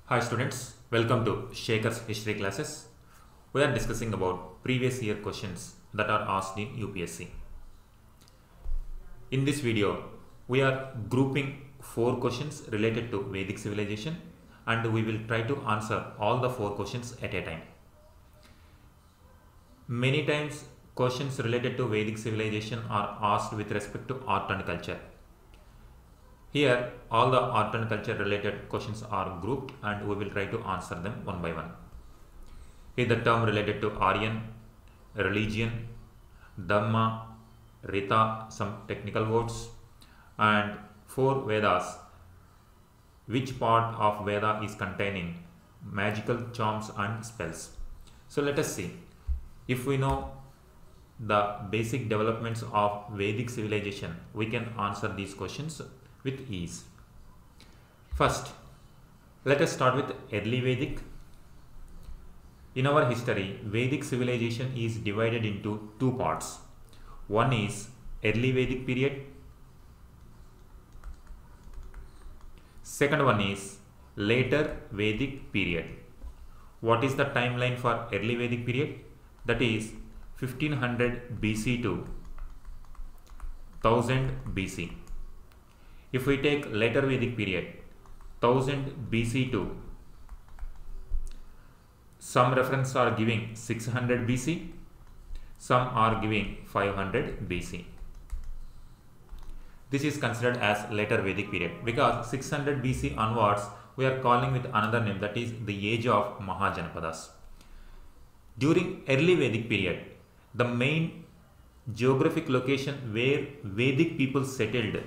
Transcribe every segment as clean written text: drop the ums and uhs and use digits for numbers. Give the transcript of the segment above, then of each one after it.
Hi students, welcome to Shekhar's history classes. We are discussing about previous year questions that are asked in UPSC. In this video, we are grouping 4 questions related to Vedic civilization and we will try to answer all the 4 questions at a time. Many times questions related to Vedic civilization are asked with respect to art and culture. Here, all the art and culture related questions are grouped and we will try to answer them one by one. Here the term related to Aryan, religion, Dhamma, Rita, some technical words, and 4 Vedas. Which part of Veda is containing magical charms and spells? So let us see. If we know the basic developments of Vedic civilization, we can answer these questions with ease. First, let us start with early Vedic. In our history, Vedic civilization is divided into 2 parts. One is early Vedic period. Second one is later Vedic period. What is the timeline for early Vedic period? That is 1500 BC to 1000 BC. If we take later Vedic period, 1000 BC to, some references are giving 600 BC, some are giving 500 BC. This is considered as later Vedic period because 600 BC onwards we are calling with another name, that is the age of Mahajanapadas. During early Vedic period, the main geographic location where Vedic people settled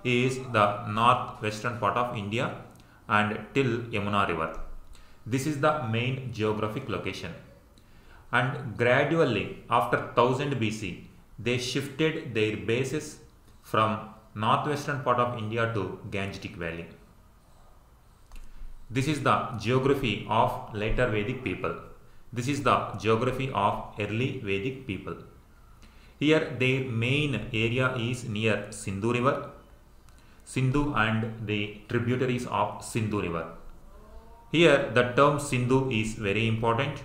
is the northwestern part of India and till Yamuna river. This is the main geographic location. And gradually after 1000 BC, they shifted their bases from northwestern part of India to Gangetic Valley. This is the geography of later Vedic people. This is the geography of early Vedic people. Here their main area is near Sindhu river, Sindhu and the tributaries of Sindhu river. Here the term Sindhu is very important.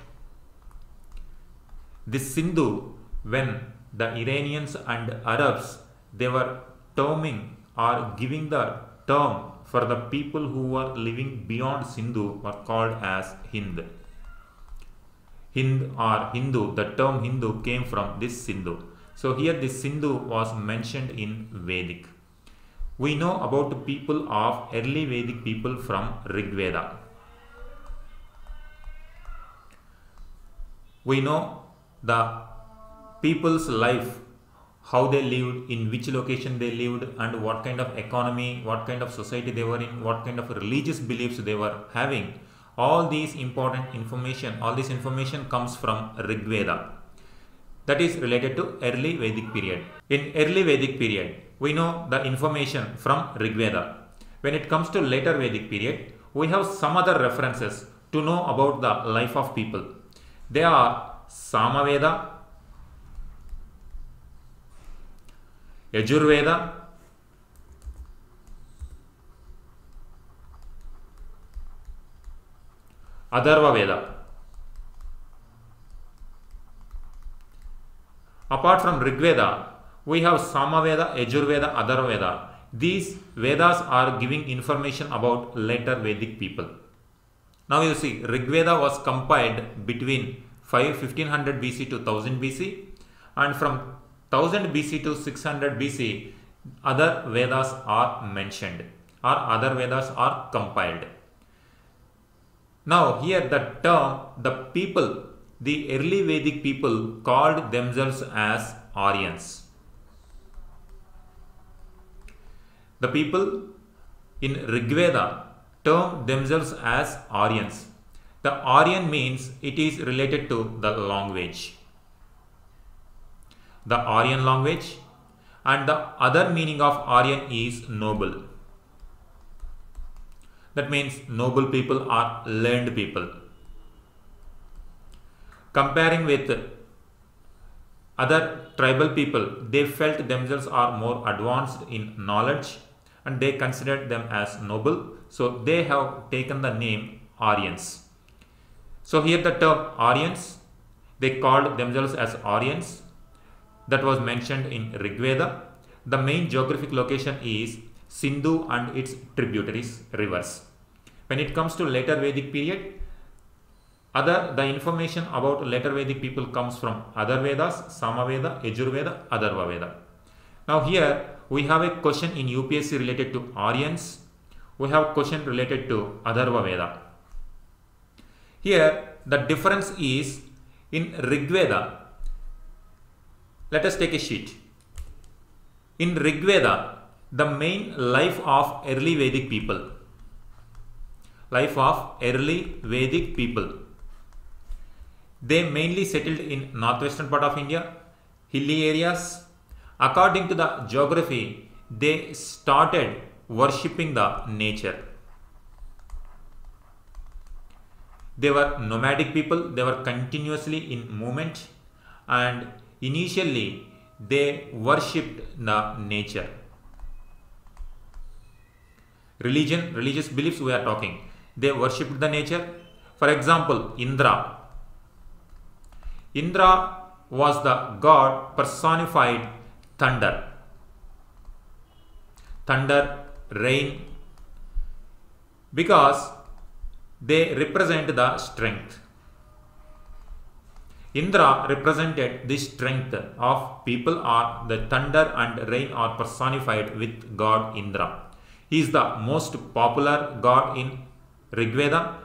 This Sindhu, when the Iranians and Arabs, they were terming or giving the term for the people who were living beyond Sindhu, were called as Hind. Hind or Hindu, the term Hindu came from this Sindhu. So here this Sindhu was mentioned in Vedic. We know about the people of early Vedic people from Rig Veda. We know the people's life, how they lived, in which location they lived, and what kind of economy, what kind of society they were in, what kind of religious beliefs they were having. All these important information, all this information comes from Rig Veda. That is related to early Vedic period. In early Vedic period, we know the information from Rig Veda. When it comes to later Vedic period, we have some other references to know about the life of people. They are Samaveda, Yajurveda, Atharva Veda. Apart from Rig Veda, we have Samaveda, Yajurveda, Atharva Veda. These Vedas are giving information about later Vedic people. Now you see, Rig Veda was compiled between 1500 BC to 1000 BC, and from 1000 BC to 600 BC, other Vedas are mentioned or other Vedas are compiled. Now here the term, the people, the early Vedic people called themselves as Aryans. The people in Rig Veda term themselves as Aryans. The Aryan means it is related to the language, the Aryan language, and the other meaning of Aryan is noble. That means noble people are learned people. Comparing with other tribal people, they felt themselves are more advanced in knowledge and they considered them as noble. So they have taken the name Aryans. So here the term Aryans, they called themselves as Aryans, that was mentioned in Rig Veda. The main geographic location is Sindhu and its tributaries, rivers. When it comes to later Vedic period, the information about later Vedic people comes from other Vedas, Samaveda, Yajurveda, Atharva Veda. Now here we have a question in UPSC related to Aryans. We have question related to Atharva Veda. Here the difference is in Rig Veda. Let us take a sheet. In Rig Veda, the main life of early Vedic people. They mainly settled in northwestern part of India, hilly areas. According to the geography, they started worshipping the nature. They were nomadic people, they were continuously in movement, and initially they worshipped the nature. Religious beliefs we are talking. They worshipped the nature. For example, Indra. Indra was the god personified thunder. Thunder, rain, because they represent the strength. Indra represented the strength of people, or the thunder and rain are personified with god Indra. He is the most popular god in Rig Veda.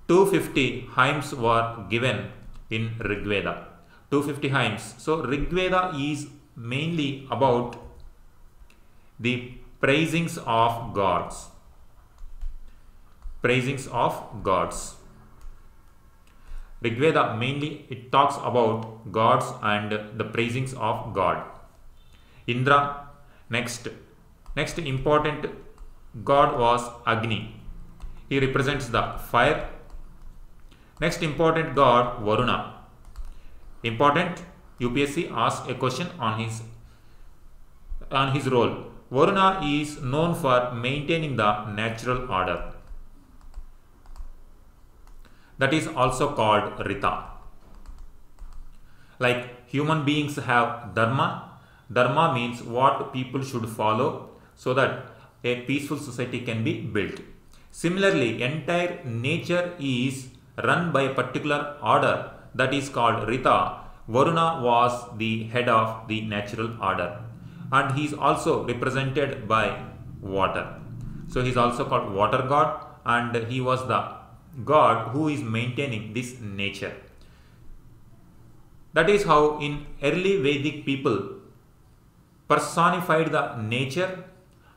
250 hymns were given in Rig Veda. 250 hymns. So Rig Veda is mainly about the praisings of gods. Praisings of gods. Rig Veda mainly it talks about gods and the praisings of God. Indra. Next important god was Agni. He represents the fire. Next important god Varuna. Important, UPSC asks a question on his role. Varuna is known for maintaining the natural order. That is also called Rita. Like human beings have dharma. Dharma means what people should follow so that a peaceful society can be built. Similarly, entire nature is run by a particular order, that is called Rita. Varuna was the head of the natural order, and he is also represented by water. So he is also called water god, and he was the god who is maintaining this nature. That is how in early Vedic people personified the nature,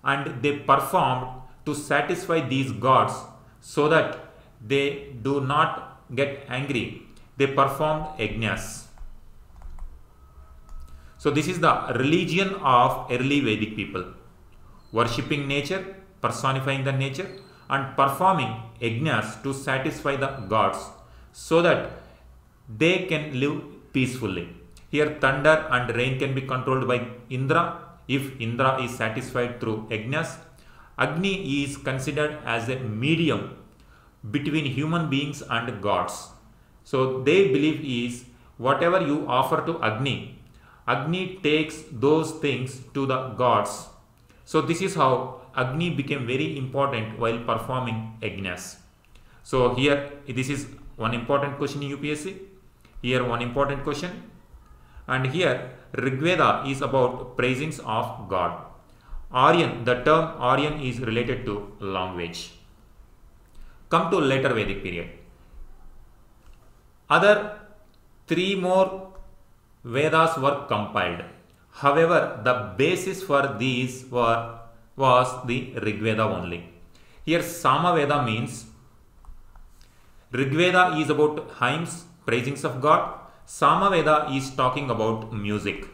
and they performed to satisfy these gods so that they do not get angry. They performed yajnas. So this is the religion of early Vedic people. Worshipping nature, personifying the nature, and performing yajnas to satisfy the gods so that they can live peacefully. Here thunder and rain can be controlled by Indra if Indra is satisfied through yajnas. Agni is considered as a medium between human beings and gods. So they believe is whatever you offer to Agni, Agni takes those things to the gods. So this is how Agni became very important while performing yajnas. So here this is one important question in UPSC. Here one important question. And here Rig Veda is about praisings of God. Aryan, the term Aryan is related to language. Come to later Vedic period. Other three more Vedas were compiled. However, the basis for these was the Rig Veda only. Here Samaveda means Rig Veda is about hymns, praisings of God. Samaveda is talking about music.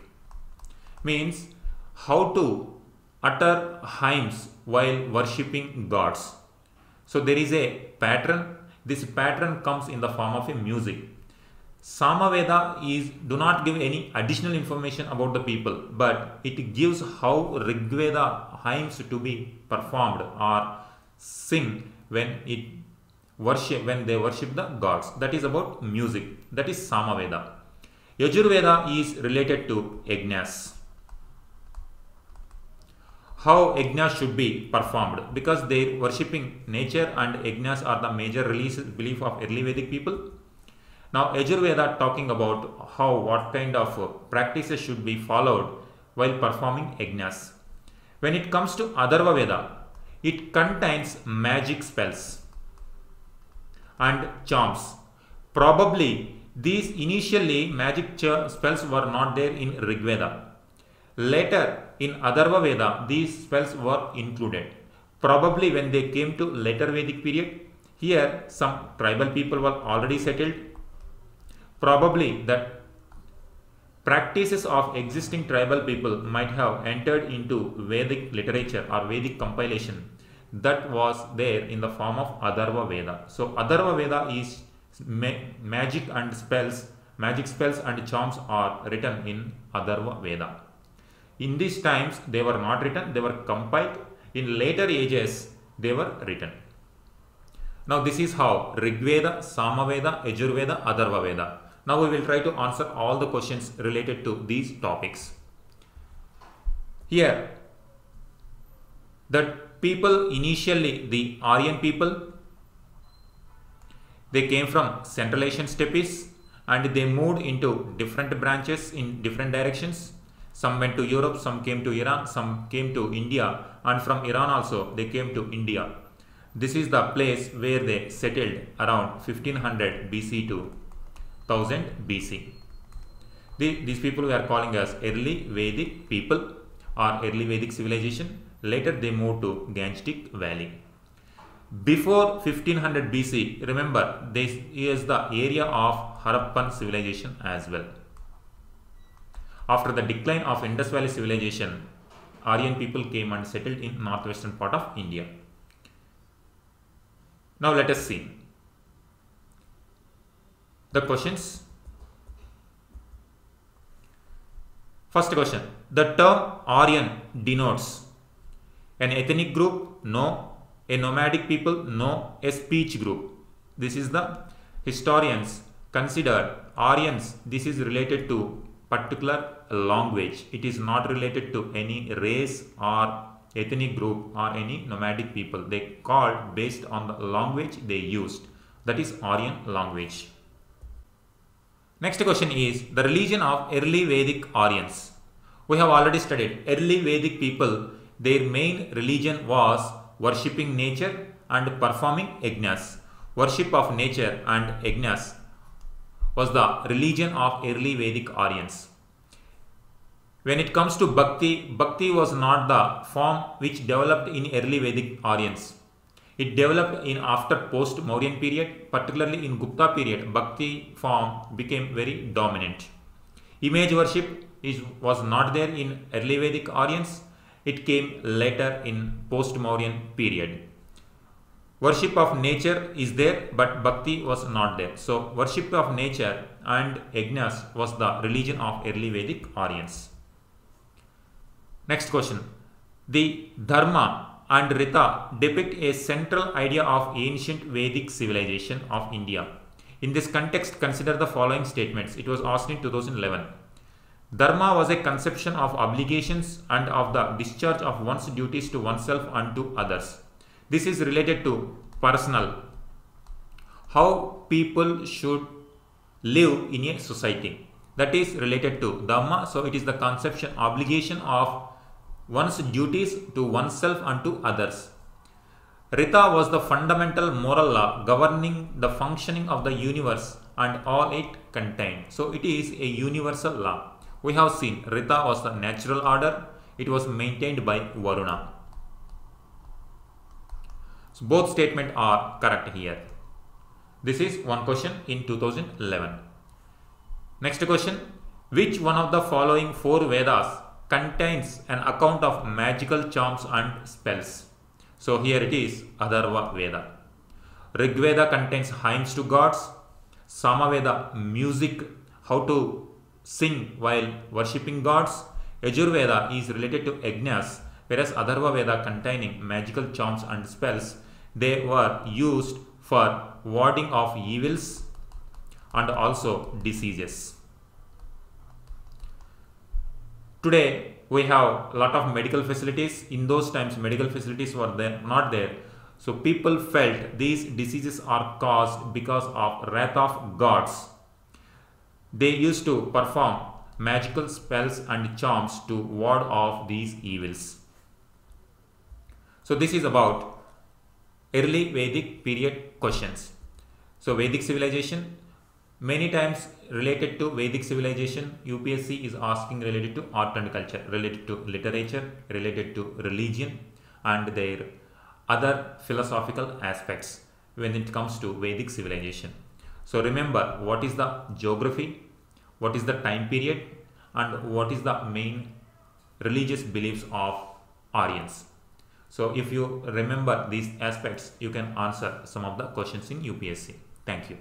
Means how to utter hymns while worshipping gods. So there is a pattern. This pattern comes in the form of a music. Samaveda do not give any additional information about the people, but it gives how Rig Veda hymns to be performed or sing when it worship, when they worship the gods. That is about music. That is Samaveda. Yajurveda is related to yajnas. How yajnas should be performed, because they worshipping nature and yajnas are the major belief of early Vedic people. Now Yajurveda talking about what kind of practices should be followed while performing yajnas. When it comes to Atharva Veda, it contains magic spells and charms. Probably these initially magic spells were not there in Rig Veda. Later in Atharva Veda, these spells were included. Probably when they came to later Vedic period, here some tribal people were already settled. Probably that practices of existing tribal people might have entered into Vedic literature or Vedic compilation that was there in the form of Atharva Veda. So Atharva Veda is magic spells and charms are written in Atharva Veda. In these times they were not written, they were compiled. In later ages they were written. Now this is how Rig Veda, Samaveda, Yajurveda, Atharva Veda. Now we will try to answer all the questions related to these topics. Here, that people initially, the Aryan people, they came from Central Asian steppes and they moved into different branches in different directions. Some went to Europe, some came to Iran, some came to India, and from Iran also they came to India. This is the place where they settled around 1500 BC to 1000 BC. These people we are calling as early Vedic people or early Vedic civilization. Later they moved to Gangetic Valley. Before 1500 BC, remember this is the area of Harappan civilization as well. After the decline of Indus Valley civilization, Aryan people came and settled in northwestern part of India. Now let us see the questions. First question, the term Aryan denotes an ethnic group? No. A nomadic people? No. A speech group? This is the historians consider Aryans, this is related to particular language. It is not related to any race or ethnic group or any nomadic people. They called based on the language they used. That is Aryan language. Next question is the religion of early Vedic Aryans. We have already studied early Vedic people. Their main religion was worshipping nature and performing yajnas. Worship of nature and yajnas was the religion of early Vedic Aryans. When it comes to Bhakti, Bhakti was not the form which developed in early Vedic Aryans. It developed in after post-Mauryan period, particularly in Gupta period. Bhakti form became very dominant. Image worship was not there in early Vedic Aryans. It came later in post-Mauryan period. Worship of nature is there, but Bhakti was not there. So worship of nature and yajnas was the religion of early Vedic Aryans. Next question. The Dharma and Rita depict a central idea of ancient Vedic civilization of India. In this context, consider the following statements. It was asked in 2011. Dharma was a conception of obligations and of the discharge of one's duties to oneself and to others. This is related to personal, how people should live in a society. That is related to Dhamma. So it is the conception, obligation of one's duties to oneself and to others. Rita was the fundamental moral law governing the functioning of the universe and all it contained. So it is a universal law. We have seen Rita was the natural order. It was maintained by Varuna. So both statements are correct here. This is one question in 2011. Next question. Which one of the following four Vedas contains an account of magical charms and spells? So here it is Atharva Veda. Rig Veda contains hymns to gods. Samaveda, music, how to sing while worshipping gods. Yajurveda is related to yajnas, whereas Atharva Veda containing magical charms and spells. They were used for warding of evils and also diseases. Today we have a lot of medical facilities. In those times medical facilities were not there. So people felt these diseases are caused because of wrath of gods. They used to perform magical spells and charms to ward off these evils. So this is about early Vedic period questions. So Vedic civilization, many times related to Vedic civilization, UPSC is asking related to art and culture, related to literature, related to religion and their other philosophical aspects when it comes to Vedic civilization. So remember, what is the geography, what is the time period, and what is the main religious beliefs of Aryans. So if you remember these aspects, you can answer some of the questions in UPSC. Thank you.